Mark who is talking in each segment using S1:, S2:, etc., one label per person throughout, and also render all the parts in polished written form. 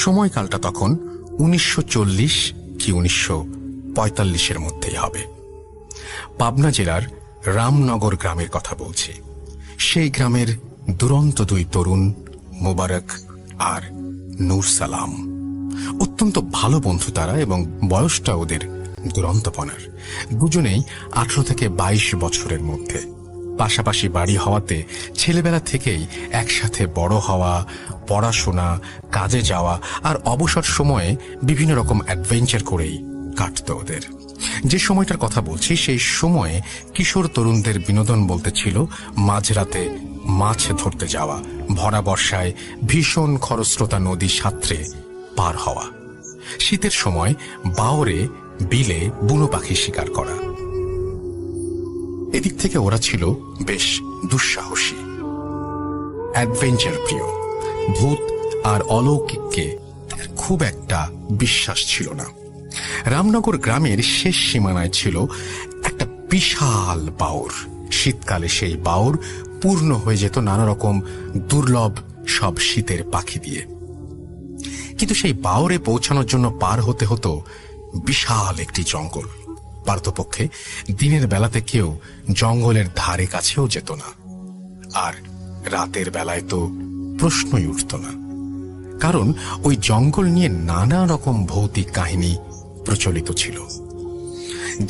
S1: সময়কালটা তখন 1940 কি 1945-এর মধ্যেই হবে। পাবনা জেলার রামনগর গ্রামের কথা বলছি। সেই গ্রামের দুরন্ত দুই তরুণ, মোবারক আর নূর সালাম। অত্যন্ত ভালো বন্ধু তারা, এবং বয়সটা ওদের দুরন্তপনার। দুজনেই 18 থেকে 22 বছরের মধ্যে। পাশাপাশি বাড়ি হওয়াতে ছেলেবেলা থেকেই একসাথে বড় হওয়া, পড়াশোনা, কাজে যাওয়া আর অবসর সময়ে বিভিন্ন রকম অ্যাডভেঞ্চার করেই কাটত ওদের। যে সময়টার কথা বলছি, সেই সময়ে কিশোর তরুণদের বিনোদন বলতে ছিল মাঝরাতে মাছ ধরতে যাওয়া, ভরা বর্ষায় ভীষণ খরস্রোতা নদী সাঁতরে পার হওয়া, শীতের সময় বাওরে বিলে বুনো পাখি শিকার করা। এদিক থেকে ওরা ছিল বেশ দুঃসাহসী, অ্যাডভেঞ্চার প্রিয়। ভূত আর অলৌকিককে তার খুব একটা বিশ্বাস ছিল না। রামনগর গ্রামের শেষ সীমানায় ছিল একটা বিশাল বাওর। শীতকালে সেই বাওর পূর্ণ হয়ে যেত নানা রকম দুর্লভ সব শীতের পাখি দিয়ে। কিন্তু সেই বাওরে পৌঁছানোর জন্য পার হতে হতো বিশাল একটি জঙ্গল। পারতপক্ষে দিনের বেলাতে কেউ জঙ্গলের ধারে কাছেও যেত না, আর রাতের বেলায় তো প্রশ্নই উঠত না, কারণ ওই জঙ্গল নিয়ে নানা রকম ভৌতিক কাহিনী প্রচলিত ছিল।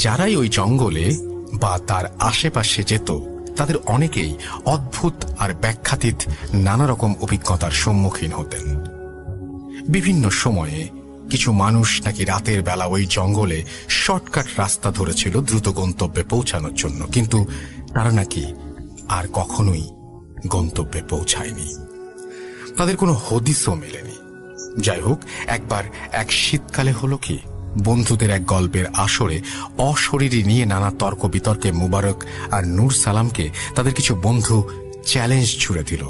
S1: যারাই ওই জঙ্গলে বা তার আশেপাশে যেত, তাদের অনেকেই অদ্ভুত আর ব্যাখ্যাতীত নানা রকম অভিজ্ঞতার সম্মুখীন হতেন। বিভিন্ন সময়ে কিছু মানুষ নাকি রাতের বেলা ওই জঙ্গলে শর্টকাট রাস্তা ধরেছিল দ্রুত গন্তব্যে পৌঁছানোর জন্য, কিন্তু তারা নাকি আর কখনোই গন্তব্যে পৌঁছায়নি। তাদের কোনো হদিসও মেলেনি। যাই হোক, একবার এক শীতকালে হলো কি, বন্ধুদের এক গল্পের আসরে অশরীরী নিয়ে নানা তর্ক বিতর্কে মুবারক আর নূর সালামকে তাদের কিছু বন্ধু চ্যালেঞ্জ ছুড়ে দিল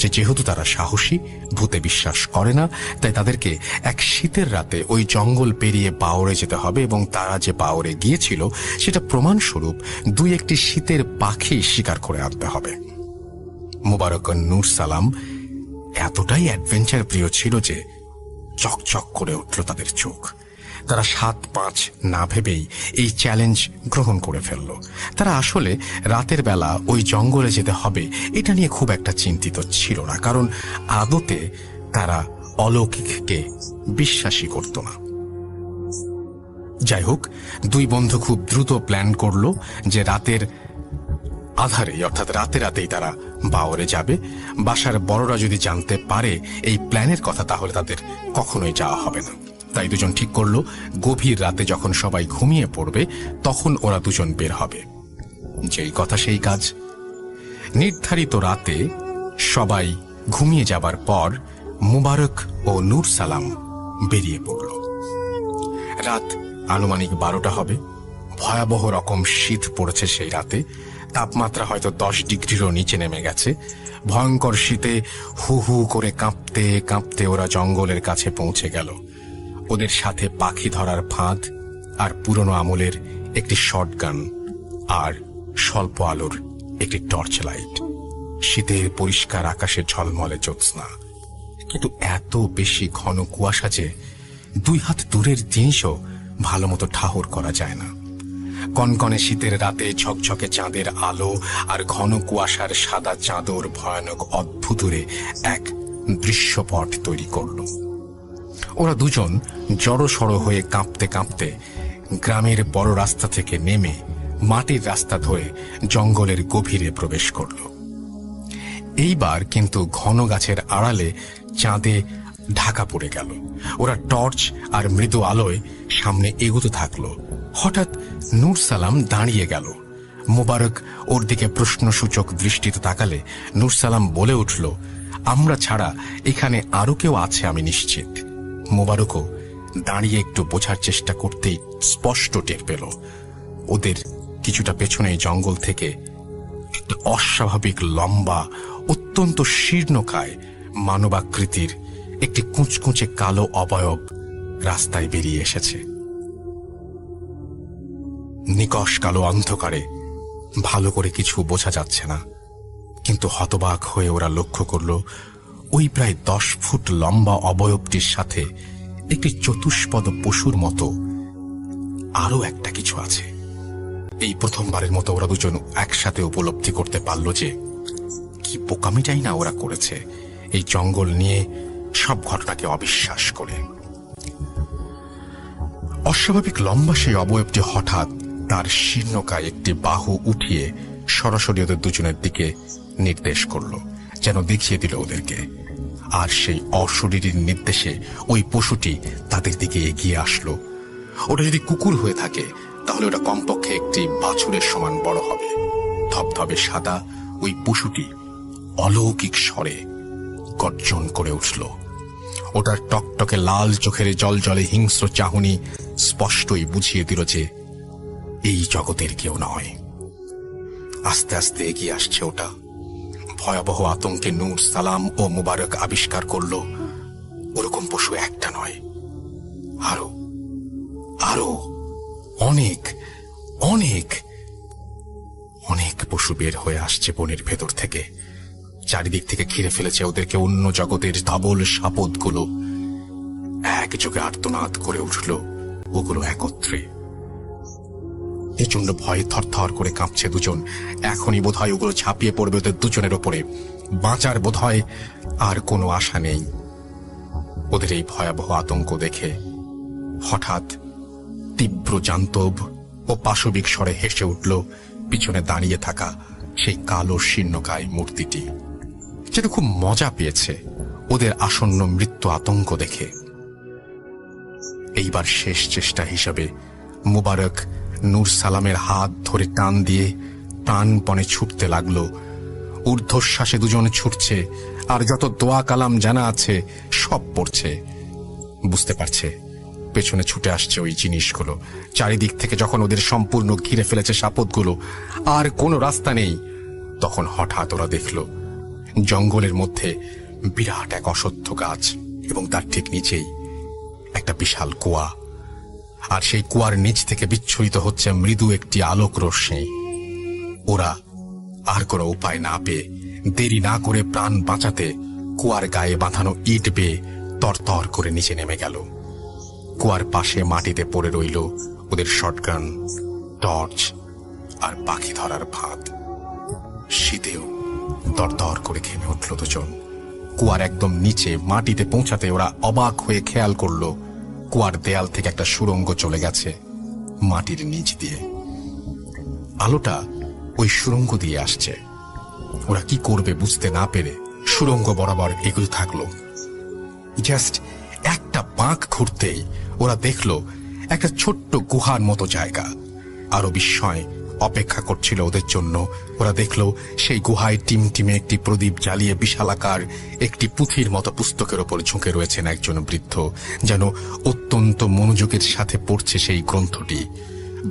S1: যে যেহেতু তারা সাহসী, ভূতে বিশ্বাস করে না, তাই তাদেরকে এক শীতের রাতে ওই জঙ্গল পেরিয়ে বাওরে যেতে হবে, এবং তারা যে বাওরে গিয়েছিল সেটা প্রমাণস্বরূপ দুই একটি শীতের পাখি শিকার করে আনতে হবে। মুবারক আর নূর সালাম এতটাই অ্যাডভেঞ্চার প্রিয় ছিল যে চকচক করে উঠল তাদের চোখ। তারা 7-5 না ভেবেই এই চ্যালেঞ্জ গ্রহণ করে ফেলল। তারা আসলে রাতের বেলা ওই জঙ্গলে যেতে হবে এটা নিয়ে খুব একটা চিন্তিত ছিল না, কারণ আদতে তারা অলৌকিককে বিশ্বাসই করত না। যাই হোক, দুই বন্ধু খুব দ্রুত প্ল্যান করল যে রাতের আধারেই, অর্থাৎ রাতে রাতেই তারা বাওরে যাবে। বাসার বড়রা যদি জানতে পারে এই প্ল্যানের কথা, তাহলে তাদের কখনোই যাওয়া হবে না। তাই দুজন ঠিক করলো গভীর রাতে যখন সবাই ঘুমিয়ে পড়বে তখন ওরা দুজন বের হবে। যেই কথা সেই কাজ। নির্ধারিত রাতে সবাই ঘুমিয়ে যাবার পর মুবারক ও নূর সালাম বেরিয়ে পড়ল। রাত আনুমানিক 12টা হবে। ভয়াবহ রকম শীত পড়েছে সেই রাতে। তাপমাত্রা হয়তো 10 ডিগ্রিরও নিচে নেমে গেছে। ভয়ঙ্কর শীতে হু হু করে কাঁপতে কাঁপতে ওরা জঙ্গলের কাছে পৌঁছে গেল। ওদের সাথে পাখি ধরার ফাঁদ আর পুরনো আমলের একটি শটগান আর স্বল্প আলোর একটি টর্চ লাইট। শীতের পরিষ্কার আকাশে ঝলমলে জ্যোৎস্না, কিন্তু এত বেশি ঘন কুয়াশা যে 2 হাত দূরের জিনিসও ভালো মতো ঠাহর করা যায় না। কনকনে শীতের রাতে ঝকঝকে চাঁদের আলো আর ঘন কুয়াশার সাদা চাদর ভয়ানক অদ্ভুতুরে এক দৃশ্যপট তৈরি করল। ওরা দুজন জড়সড় হয়ে কাঁপতে কাঁপতে গ্রামের বড় রাস্তা থেকে নেমে মাটির রাস্তা ধরে জঙ্গলের গভীরে প্রবেশ করল। এইবার কিন্তু ঘন গাছের আড়ালে চাঁদে ঢাকা পড়ে গেল। ওরা টর্চ আর মৃদু আলোয় সামনে এগোতে থাকলো। হঠাৎ নূর সালাম দাঁড়িয়ে গেল। মুবারক ওর দিকে প্রশ্নসূচক দৃষ্টিতে তাকালে নূর সালাম বলে উঠল, আমরা ছাড়া এখানে আরো কেউ আছে আমি নিশ্চিত। মুবারকও দাঁড়িয়ে একটু বোঝার চেষ্টা করতেই স্পষ্ট টের পেল ওদের কিছুটা পেছনে জঙ্গল থেকে একটা অস্বাভাবিক লম্বা, অত্যন্ত শীর্ণকায় মানবাকৃতির একটি কুঁচকুঁচে কালো অবয়ব রাস্তায় বেরিয়ে এসেছে। নিকষ কালো অন্ধকারে ভালো করে কিছু বোঝা যাচ্ছে না, কিন্তু হতবাক হয়ে ওরা লক্ষ্য করল ওই প্রায় 10 ফুট লম্বা অবয়বটির সাথে একটি চতুষ্পদ পশুর মতো আরো একটা কিছু আছে। এই প্রথমবারের মতো ওরা দুজন একসাথে উপলব্ধি করতে পারল যে কি বোকামিটাই না ওরা করেছে এই জঙ্গল নিয়ে সব ঘটনাকে অবিশ্বাস করে। অস্বাভাবিক লম্বা সেই অবয়বটি হঠাৎ তার শীর্ণকায় একটি বাহু উঠিয়ে সরাসরি ওদের দুজনের দিকে নির্দেশ করল, যেন দেখিয়ে দিল ওদেরকে। আর সেই অশরীরীর নির্দেশে ওই পশুটি তাদের দিকে এগিয়ে আসলো। ওটা যদি কুকুর হয়ে থাকে তাহলে ওটা কমপক্ষে একটি বাছুরের সমান বড় হবে। ধবধবে সাদা ওই পশুটি অলৌকিক স্বরে গর্জন করে উঠল। ওটার টকটকে লাল চোখের জলজলে হিংস্র চাহনি স্পষ্টই বুঝিয়ে দিল যে এই জগতের কেউ নয়। আস্তে আস্তে এগিয়ে আসছে ওটা। ভয়াবহ আতঙ্কে নূর সালাম ও মুবারক আবিষ্কার করল ওরকম পশু একটা নয়, আরো আরো অনেক অনেক অনেক পশু বের হয়ে আসছে বনের ভেতর থেকে। চারিদিক থেকে ঘিরে ফেলেছে ওদেরকে অন্য জগতের ধবল সাপদগুলো। একযোগে আর্তনাদ করে উঠল ওগুলো একত্রে। প্রচন্ড ভয়ে থরথর করে কাঁপছে দুজন। এখনই বোধহয় ওগুলো ঝাঁপিয়ে পড়বে ওদের দুজনের ওপরে। বাঁচার বোধহয় আর কোনো আশা নেই। ওদের এই ভয়াবহ আতঙ্ক দেখে হঠাৎ তীব্র জান্তব ও পাশবিক স্বরে হেসে উঠল পিছনে দাঁড়িয়ে থাকা সেই কালো শীর্ণকায় মূর্তিটি, যেটা খুব মজা পেয়েছে ওদের আসন্ন মৃত্যু আতঙ্ক দেখে। এইবার শেষ চেষ্টা হিসাবে মুবারক নূর সালামের হাত ধরে টান দিয়ে প্রাণপণে ছুটতে লাগলো। ঊর্ধ্বশ্বাসে দুজন ছুটছে, আর যত দোয়া কালাম জানা আছে সব পড়ছে। বুঝতে পারছে পেছনে ছুটে আসছে ওই জিনিসগুলো। চারিদিক থেকে যখন ওদের সম্পূর্ণ ঘিরে ফেলেছে সাপদগুলো, আর কোনো রাস্তা নেই, তখন হঠাৎ ওরা দেখল জঙ্গলের মধ্যে বিরাট এক অশ্বত্থ গাছ, এবং তার ঠিক নিচেই একটা বিশাল কুয়া। আর সেই কুয়ার নিচ থেকে বিচ্ছুরিত হচ্ছে মৃদু একটি আলোক রশ্মি। ওরা আর কোনো উপায় না পেয়ে দেরি না করে প্রাণ বাঁচাতে কুয়ার গায়ে বাঁধানো ইট বেয়ে তরতর করে নিচে নেমে গেল। কুয়ার পাশে মাটিতে পড়ে রইল ওদের শটগান, টর্চ আর পাখি ধরার ফাঁদ। শীতেও দরদর করে ঘেমে উঠল দুজন। কুয়ার একদম নিচে মাটিতে পৌঁছাতে ওরা অবাক হয়ে খেয়াল করল কুয়ার দেয়াল থেকে একটা সুড়ঙ্গ চলে গেছে মাটির নিচ দিয়ে। আলোটা ওই সুড়ঙ্গ দিয়ে আসছে। ওরা কি করবে বুঝতে না পেরে সুড়ঙ্গ বরাবর এগোতে থাকলো। জাস্ট একটা বাঁক ঘুরতেই ওরা দেখল একটা ছোট্ট গুহার মতো জায়গা। আরো বিস্ময় অপেক্ষা করছিল ওদের জন্য। ওরা দেখল সেই গুহায় টিমটিমে একটি প্রদীপ জ্বালিয়ে বিশালাকার একটি পুঁথির মতো পুস্তকের ওপর ঝুঁকে রয়েছেন একজন বৃদ্ধ, যেন অত্যন্ত মনোযোগের সাথে পড়ছে সেই গ্রন্থটি।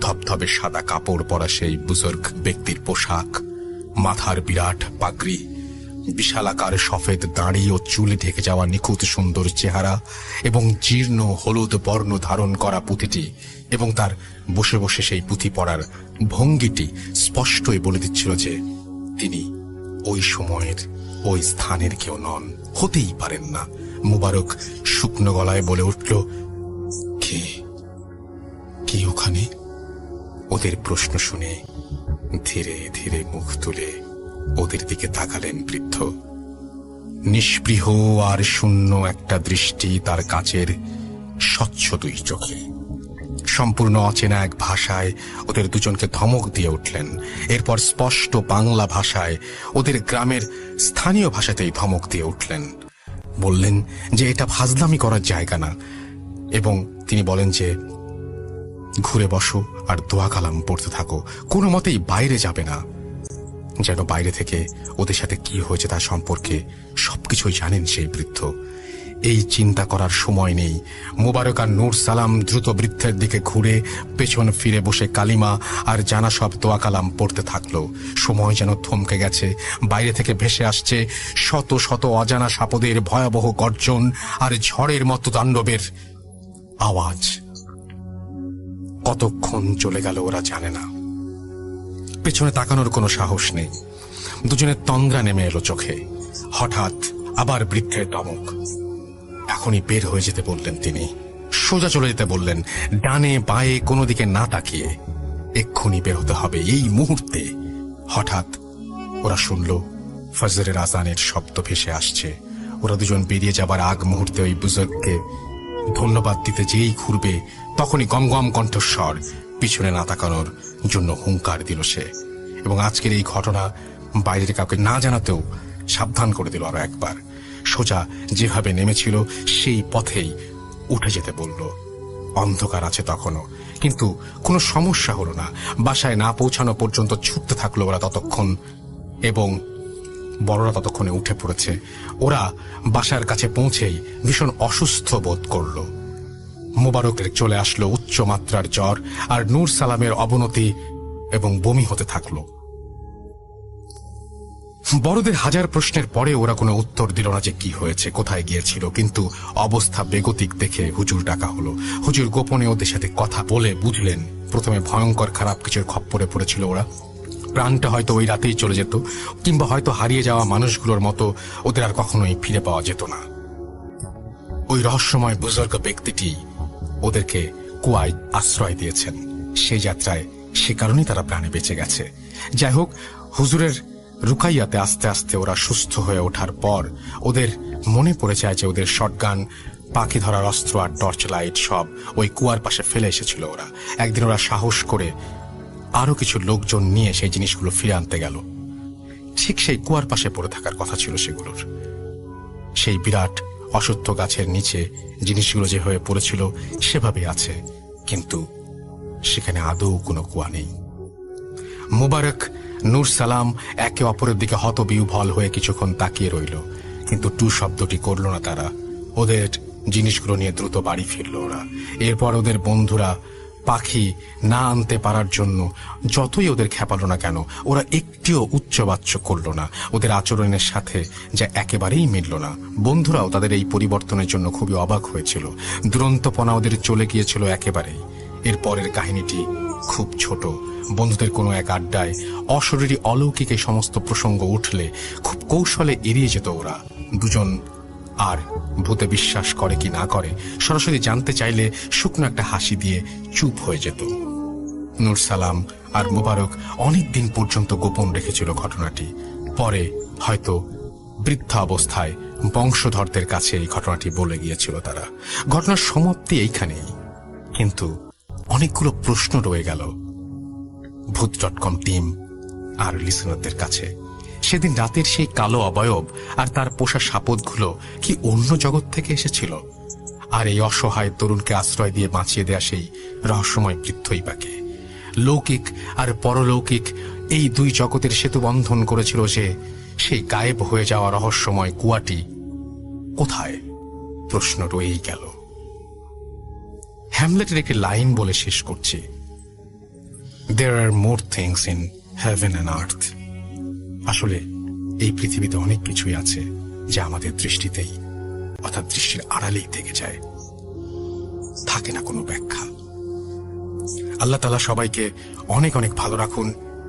S1: ধবধবে সাদা কাপড় পরা সেই বুজুর্গ ব্যক্তির পোশাক, মাথার বিরাট পাগড়ি, বিশালাকার সফেদ দাড়ি ও চুলে ঢেকে যাওয়া নিখুঁত সুন্দর চেহারা, এবং জীর্ণ হলুদ বর্ণ ধারণ করা পুঁথিটি এবং তার বসে বসে সেই পুঁথি পড়ার ভঙ্গিটি স্পষ্টই বলে দিচ্ছিল যে তিনি ওই সময়ের ওই স্থানের কেউ নন, হতেই পারেন না। মুবারক শুকনো গলায় বলে উঠল, কে কে ওখানে? ওদের প্রশ্ন শুনে ধীরে ধীরে মুখ তুলে ওদের দিকে তাকালেন বৃদ্ধ। নিষ্পৃহ আর শূন্য একটা দৃষ্টি তার কাচের স্বচ্ছ দুই চোখে। সম্পূর্ণ অচেনা এক ভাষায় ওদের দুজনকে ধমক দিয়ে উঠলেন। এরপর স্পষ্ট বাংলা ভাষায় ওদের গ্রামের স্থানীয় ভাষাতেই ধমক দিয়ে উঠলেন। বললেন যে এটা ফাজলামি করার জায়গা না, এবং তিনি বলেন যে ঘুরে বসো আর দোয়া কালাম পড়তে থাকো, কোনো মতেই বাইরে যাবে না। যেন বাইরে থেকে ওদের সাথে কি হয়েছে তা সম্পর্কে সবকিছুই জানেন সেই বৃদ্ধ। এই চিন্তা করার সময় নেই। মুবারক আর নূর সালাম দ্রুত বৃদ্ধের দিকে ঘুরে পেছন ফিরে বসে কালিমা আর জানা সব দোয়া কালাম পড়তে থাকলো। সময় যেন থমকে গেছে। বাইরে থেকে ভেসে আসছে শত শত অজানা সাপদের ভয়াবহ গর্জন আর ঝড়ের মতো তাণ্ডবের আওয়াজ। কতক্ষণ চলে গেল ওরা জানে না। পেছনে তাকানোর কোনো সাহস নেই। দুজনের তন্দ্রা নেমে এলো চোখে। হঠাৎ আবার বৃদ্ধের ধমক। এখনই বের হয়ে যেতে বললেন তিনি, সোজা চলে যেতে বললেন, ডানে বাঁয়ে কোনো দিকে না তাকিয়ে। এক্ষুনি বের হতে হবে, এই মুহূর্তে। হঠাৎ ওরা শুনল ফজরের আজানের শব্দ ভেসে আসছে। ওরা দুজন বেরিয়ে যাবার আগ মুহূর্তে ওই বুজুর্গকে ধন্যবাদ দিতে যেই ঘুরবে, তখনই গমগম কণ্ঠস্বর পিছনে না তাকানোর জন্য হুঙ্কার দিল সে। এবং আজকের এই ঘটনা বাইরের কাউকে না জানাতেও সাবধান করে দিল আরো একবার। সোজা যেভাবে নেমেছিল সেই পথেই উঠে যেতে বলল। অন্ধকার আছে তখনও, কিন্তু কোনো সমস্যা হলো না। বাসায় না পৌঁছানো পর্যন্ত ছুটতে থাকলো ওরা ততক্ষণ, এবং বড়রা ততক্ষণে উঠে পড়েছে। ওরা বাসার কাছে পৌঁছেই ভীষণ অসুস্থ বোধ করল। মোবারকের চলে আসলো উচ্চ মাত্রার জ্বর, আর নূর সালামের অবনতি এবং বমি হতে থাকলো। বড়দের হাজার প্রশ্নের পরে ওরা কোনো উত্তর দিল না যে কি হয়েছে, কোথায় গিয়েছিল। কিন্তু অবস্থা বেগতিক দেখে হুজুর ডাকা হলো। হুজুর গোপনে ওদের সাথে কথা বলে বুঝলেন প্রথমে ভয়ঙ্কর খারাপ কিছুর খপ্পরে পড়েছিল ওরা। প্রাণটা হয়তো ওই রাতেই চলে যেত, কিংবা হয়তো হারিয়ে যাওয়া মানুষগুলোর মতো ওদের আর কখনোই ফিরে পাওয়া যেত না। ওই রহস্যময় বুজুর্গ ব্যক্তিটি ওদেরকে কুয়ায় আশ্রয় দিয়েছেন। সেই যাত্রায় সে কারণেই তারা প্রাণে বেঁচে গেছে। যাই হোক, হুজুরের রুকাইয়াতে আস্তে আস্তে ওরা সুস্থ হয়ে ওঠার পর ওদের মনে পড়ে যায় যে ওদের শটগান, পাখি ধরার অস্ত্র আর টর্চ লাইট সব ওই কুয়ার পাশে ফেলে এসেছিল ওরা। একদিন ওরা সাহস করে আরো কিছু লোকজন নিয়ে সেই জিনিসগুলো ফিরে আনতে গেল। ঠিক সেই কুয়ার পাশে পড়ে থাকার কথা ছিল সেগুলোর। সেই বিরাট অশ্বত্থ গাছের নিচে জিনিসগুলো যেভাবে পড়েছিল সেভাবে আছে, কিন্তু সেখানে আদৌ কোনো কুয়া নেই। মুবারক, নূর সালাম একে অপরের দিকে হতবিহ্বল হয়ে কিছুক্ষণ তাকিয়ে রইল, কিন্তু টু শব্দটি করল না তারা। ওদের জিনিসগুলো নিয়ে দ্রুত বাড়ি ফিরল ওরা। এরপর ওদের বন্ধুরা পাখি না আনতে পারার জন্য যতই ওদের খেপালো না কেন, ওরা একটিও উচ্চবাচ্য করল না। ওদের আচরণের সাথে যা একেবারেই মিলল না। বন্ধুরাও তাদের এই পরিবর্তনের জন্য খুবই অবাক হয়েছিল। দুরন্তপনা ওদের চলে গিয়েছিল একেবারেই। এরপরের কাহিনীটি খুব ছোট। বন্ধুদের কোনো এক আড্ডায় অশরীরী অলৌকিক এই সমস্ত প্রসঙ্গ উঠলে খুব কৌশলে এড়িয়ে যেত ওরা দুজন। আর ভূতে বিশ্বাস করে কি না করে সরাসরি জানতে চাইলে শুকনো একটা হাসি দিয়ে চুপ হয়ে যেত। নূর সালাম আর মুবারক অনেক দিন পর্যন্ত গোপন রেখেছিল ঘটনাটি। পরে হয়তো বৃদ্ধা অবস্থায় বংশধরদের কাছে এই ঘটনাটি বলে গিয়েছিল তারা। ঘটনার সমাপ্তি এইখানেই, কিন্তু অনেকগুলো প্রশ্ন রয়ে গেল ভূত.com টিম আর লিসনারদের কাছে। সেদিন রাতের সেই কালো অবয়ব আর তার পোষা সাপদগুলো কি অন্য জগৎ থেকে এসেছিল? আর এই অসহায় তরুণকে আশ্রয় দিয়ে বাঁচিয়ে দেয়া সেই রহস্যময় বৃদ্ধই বাকে লৌকিক আর পরলৌকিক এই দুই জগতের সেতু বন্ধন করেছিল যে সেই গায়েব হয়ে যাওয়া রহস্যময় কুয়াটি কোথায়? প্রশ্ন রয়েই গেল। হ্যামলেটের একটি লাইন বলে শেষ করছি, There are more things in heaven and earth. আসলে এই পৃথিবীতে অনেক কিছুই আছে যা আমাদের দৃষ্টিতেই, অর্থাৎ দৃষ্টির আড়ালেই থেকে যায়, থাকে না কোনো ব্যাখ্যা। আল্লাহ তাআলা সবাইকে অনেক অনেক ভালো রাখুন।